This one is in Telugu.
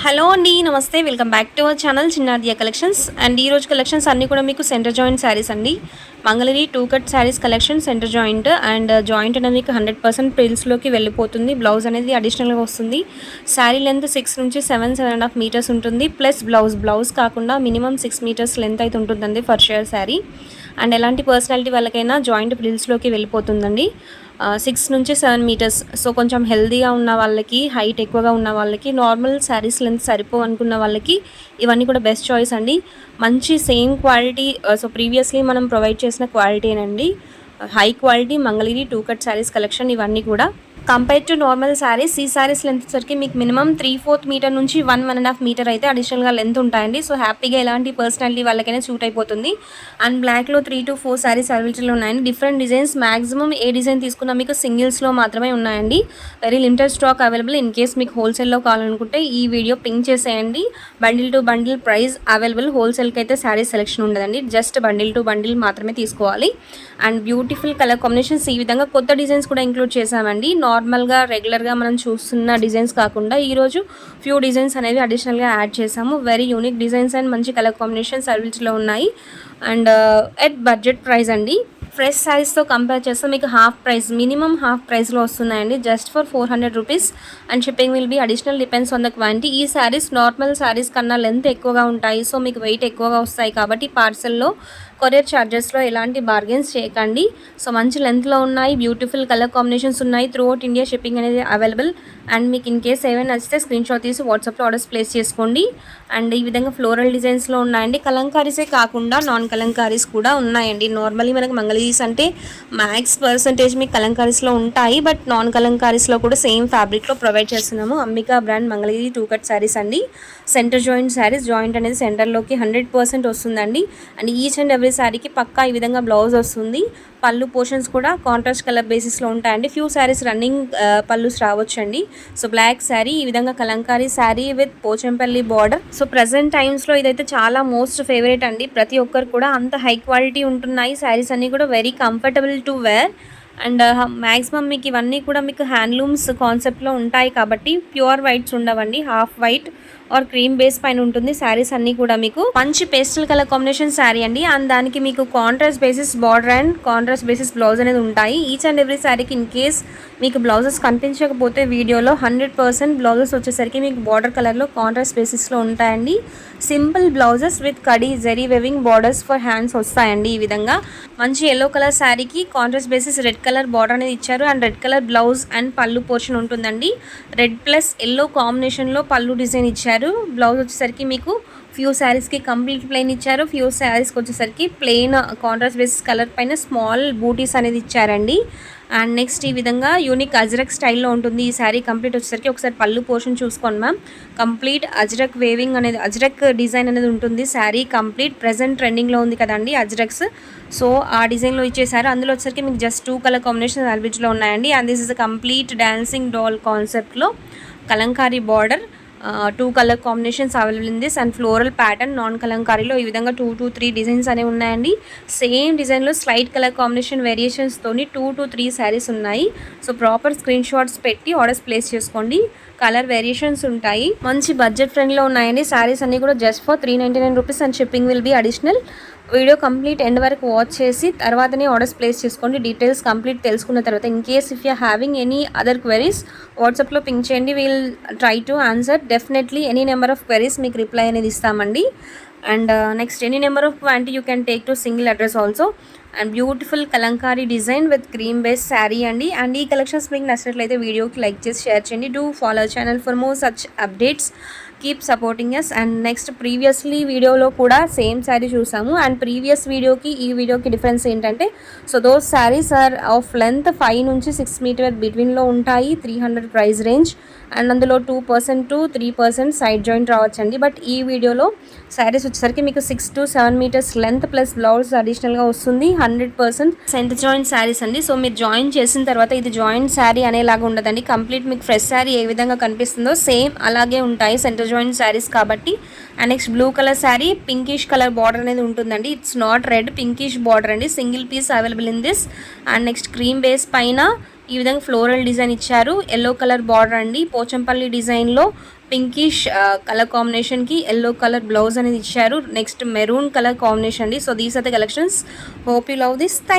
హలో అండి, నమస్తే. Welcome back to our channel Chinnardiya collections. And ఈ రోజు కలెక్షన్స్ అన్నీ కూడా మీకు సెంటర్ జాయింట్ శారీస్ అండి. Mangalagiri 2 cut sarees collection centre joint. And joint అనేది మీకు 100% ప్రిల్స్లోకి వెళ్ళిపోతుంది. బ్లౌజ్ అనేది అడిషనల్గా వస్తుంది. శారీ లెంత్ 6 నుంచి 7.5 మీటర్స్ ఉంటుంది. ప్లస్ బ్లౌజ్ కాకుండా మినిమం 6 మీటర్స్ లెంత్ అయితే ఉంటుందండి ఫర్ షేర్ శారీ. అండ్ ఎలాంటి పర్సనాలిటీ వాళ్ళకైనా జాయింట్ ప్రిల్స్లోకి వెళ్ళిపోతుందండి. 6 నుంచి 7 మీటర్స్. సో కొంచెం హెల్తీగా ఉన్న వాళ్ళకి, హైట్ ఎక్కువగా ఉన్న వాళ్ళకి, నార్మల్ శారీస్ లెంత్ సరిపో అనుకున్న వాళ్ళకి ఇవన్నీ కూడా బెస్ట్ చాయిస్ అండి. మంచి సేమ్ క్వాలిటీ, సో ప్రీవియస్లీ మనం ప్రొవైడ్ చేసిన క్వాలిటీనండి. High quality Mangalagiri 2 cut sarees collection ఇవన్నీ కూడా. కంపేర్ టు నార్మల్ శారీస్, ఈ శారీస్ లెంత్ వచ్చరికి మీకు మినిమం 3/4 మీటర్ నుంచి 1.5 మీటర్ అయితే అడిషనల్గా లెంత్ ఉంటాయండి. సో హ్యాపీగా ఎలాంటి పర్సనాలిటీ వాళ్ళకైనా సూట్ అయిపోతుంది. అండ్ బ్లాక్లో 3 to 4 శారీస్ అవైలబుల్లో ఉన్నాయండి. డిఫరెంట్ డిజైన్స్, మాక్సిమం ఏ డిజైన్ తీసుకున్నా మీకు సింగిల్స్లో మాత్రమే ఉన్నాయండి. Very limited stock available. In case మీకు హోల్సేల్లో కావాలనుకుంటే ఈ వీడియో పింక్ చేసేయండి. Bundle to bundle price available. హోల్సేల్కి అయితే శారీ సెలెక్షన్ ఉండదండి, జస్ట్ బండిల్ టు బండిల్ మాత్రమే తీసుకోవాలి. అండ్ బ్యూటిఫుల్ కలర్ కాంబినేషన్స్, ఈ విధంగా కొత్త డిజైన్స్ కూడా ఇంక్లూడ్ చేసామండి. నార్మల్గా రెగ్యులర్గా మనం చూస్తున్న డిజైన్స్ కాకుండా ఈరోజు ఫ్యూ డిజైన్స్ అనేవి అడిషనల్గా యాడ్ చేసాము. వెరీ యూనిక్ డిజైన్స్ అండ్ మంచి కలర్ కాంబినేషన్స్ సర్వీస్లో ఉన్నాయి. అండ్ ఎట్ బడ్జెట్ ప్రైస్ అండి. ఫ్రెష్ శారీస్తో కంపేర్ చేస్తే మీకు హాఫ్ ప్రైస్, మినిమం హాఫ్ ప్రైస్లో వస్తున్నాయండి, just for 400 rupees. And shipping will be additional, depends on the quantity. ఈ శారీస్ నార్మల్ శారీస్ కన్నా లెంత్ ఎక్కువగా ఉంటాయి, సో మీకు వెయిట్ ఎక్కువగా వస్తాయి కాబట్టి పార్సల్లో కొరియర్ ఛార్జెస్లో ఎలాంటి బార్గెన్స్ చేయకండి. సో మంచి లెంత్లో ఉన్నాయి, బ్యూటిఫుల్ కలర్ కాంబినేషన్స్ ఉన్నాయి. త్రూ అవుట్ ఇండియా షిప్పింగ్ అనేది అవైలబుల్. అండ్ మీకు ఇన్ కేస్ ఏమైనా నచ్చితే స్క్రీన్ షాట్ తీసి వాట్సాప్లో ఆర్డర్స్ ప్లేస్ చేసుకోండి. అండ్ ఈ విధంగా ఫ్లోరల్ డిజైన్స్లో ఉన్నాయండి. కలంకారీసే కాకుండా నాన్ కలంకారీస్ కూడా ఉన్నాయండి. నార్మల్లీ మనకు మంగళగిరీస్ అంటే మ్యాక్స్ పర్సంటేజ్ మీకు కలంకారీస్లో ఉంటాయి, బట్ నాన్ కలంకారీస్లో కూడా సేమ్ ఫ్యాబ్రిక్లో ప్రొవైడ్ చేస్తున్నాము. అంబికా బ్రాండ్ మంగళగిరి 2 కట్ శారీస్ అండి. సెంటర్ జాయింట్ శారీస్, జాయింట్ అనేది సెంటర్లోకి 100% వస్తుందండి. అండ్ ఈచ్ అండ్ ఎవ్రీ శారీకి పక్కా ఈ విధంగా బ్లౌజ్ వస్తుంది. పళ్ళు పోర్షన్స్ కూడా కాంట్రాస్ట్ కలర్ బేసిస్లో ఉంటాయండి. ఫ్యూ శారీస్ రన్నింగ్ పళ్ళుస్ రావచ్చండి. సో బ్లాక్ శారీ, ఈ విధంగా kalamkari sari with Pochampally border. So present టైమ్స్లో ఇదైతే చాలా మోస్ట్ ఫేవరెట్ అండి. ప్రతి ఒక్కరు కూడా అంత హై క్వాలిటీ ఉంటున్నాయి. శారీస్ అన్నీ కూడా very comfortable to wear. And maximum మీకు ఇవన్నీ కూడా మీకు హ్యాండ్లూమ్స్ కాన్సెప్ట్లో ఉంటాయి కాబట్టి ప్యూర్ వైట్స్ ఉండవండి, half white or cream base పైన ఉంటుంది శారీస్ అన్నీ కూడా. మీకు మంచి పేస్టల్ కలర్ కాంబినేషన్ శారీ అండి. అండ్ దానికి మీకు contrast basis border and contrast basis blouse అనేది ఉంటాయి. ఈచ్ అండ్ ఎవ్రీ శారీకి ఇన్ కేస్ మీకు బ్లౌజెస్ కనిపించకపోతే వీడియోలో 100% బ్లౌజెస్ వచ్చేసరికి మీకు బార్డర్ కలర్లో కాంట్రాస్ట్ బేసిస్లో ఉంటాయండి. Simple blouses with khadi zari weaving borders for hands వస్తాయండి. ఈ విధంగా మంచి ఎల్లో కలర్ శారీకి contrast basis red colour border అనేది ఇచ్చారు. And red colour blouse and పళ్ళు పోర్షన్ ఉంటుందండి. రెడ్ ప్లస్ ఎల్లో కాంబినేషన్లో పళ్ళు డిజైన్ ఇచ్చారు. బ్లౌజ్ వచ్చేసరికి మీకు ఫ్యూ శారీస్కి కంప్లీట్ ప్లెయిన్ ఇచ్చారు, ఫ్యూ శారీస్కి వచ్చేసరికి ప్లెయిన్ కాంట్రాస్ట్ బేసిస్ కలర్ పైన స్మాల్ బూటీస్ అనేది ఇచ్చారండి. అండ్ నెక్స్ట్ ఈ విధంగా యూనిక్ అజ్రక్ స్టైల్లో ఉంటుంది ఈ శారీ. కంప్లీట్ వచ్చేసరికి ఒకసారి పళ్ళు పోర్షన్ చూసుకోండి మ్యామ్. కంప్లీట్ అజ్రక్ వేవింగ్ అనేది, అజ్రక్ డిజైన్ అనేది ఉంటుంది శారీ కంప్లీట్. ప్రెజెంట్ ట్రెండింగ్లో ఉంది కదండి అజ్రక్స్, సో ఆ డిజైన్లో ఇచ్చేసారు. అందులో వచ్చేసరికి మీకు జస్ట్ 2 కలర్ కాంబినేషన్ అవైలబుల్లో ఉన్నాయండి. And this is a complete dancing doll కాన్సెప్ట్లో Kalamkari border, 2 colour combinations available in this. And floral pattern non కలంకారీలో ఈ విధంగా 2 to 3 డిజైన్స్ అనేవి ఉన్నాయండి. సేమ్ డిజైన్లో స్లైట్ కలర్ కాంబినేషన్ వేరియేషన్స్తోని 2 to 3 శారీస్ ఉన్నాయి. సో ప్రాపర్ స్క్రీన్ షాట్స్ పెట్టి ఆర్డర్స్ ప్లేస్ చేసుకోండి. కలర్ వేరియేషన్స్ ఉంటాయి. మంచి బడ్జెట్ ఫ్రెండ్లో ఉన్నాయండి శారీస్ అన్నీ కూడా, just for 399 rupees. And shipping will be additional. Video complete end వరకు వాచ్ చేసి తర్వాతనే ఆర్డర్స్ ప్లేస్ చేసుకోండి. డీటెయిల్స్ కంప్లీట్ తెలుసుకున్న తర్వాత in case if you having any other queries వాట్సాప్లో పింక్ చేయండి. Will try to answer definitely any number of queries మీకు రిప్లై అనేది ఇస్తామండి. And next any number of quantity you can take to single address also. And beautiful Kalamkari design with cream base sari అండి. అండ్ ఈ కలెక్షన్స్ మీకు నచ్చినట్లయితే వీడియోకి లైక్ చేసి షేర్ చేయండి. Do follow channel for more such updates. Keep supporting us. And next previously వీడియోలో కూడా సేమ్ శారీ చూసాము. అండ్ ప్రీవియస్ వీడియోకి ఈ వీడియోకి డిఫరెన్స్ ఏంటంటే, so those saris are of length 5 నుంచి 6 మీటర్ బిట్వీన్లో ఉంటాయి, 300 ప్రైస్ రేంజ్. అండ్ అందులో 2% to 3% సైడ్ జాయింట్ రావచ్చండి. బట్ ఈ వీడియోలో శారీస్ వచ్చేసరికి మీకు 6 to 7 metres length plus blouse అడిషనల్గా వస్తుంది. 100% సెంటర్ జాయింట్ శారీస్ అండి. సో మీరు జాయిన్ చేసిన తర్వాత ఇది జాయింట్ శారీ అనేలాగా ఉండదండి. కంప్లీట్ మీకు ఫ్రెష్ శారీ ఏ విధంగా కనిపిస్తుందో సేమ్ అలాగే ఉంటాయి సెంటర్ జాయింట్ శారీస్ కాబట్టి. And next blue colour saree, pinkish colour border అనేది ఉంటుందండి. It's not red, pinkish border అండి. Single piece available in this. And next cream base పైన ఈ విధంగా ఫ్లోరల్ డిజైన్ ఇచ్చారు. ఎల్లో కలర్ బార్డర్ అండి. పోచంపల్లి డిజైన్లో పింకిష్ కలర్ కాంబినేషన్కి ఎల్లో కలర్ బ్లౌజ్ అనేది ఇచ్చారు. నెక్స్ట్ మెరూన్ కలర్ కాంబినేషన్ అండి. So these are the collections. Hope you love this. Thank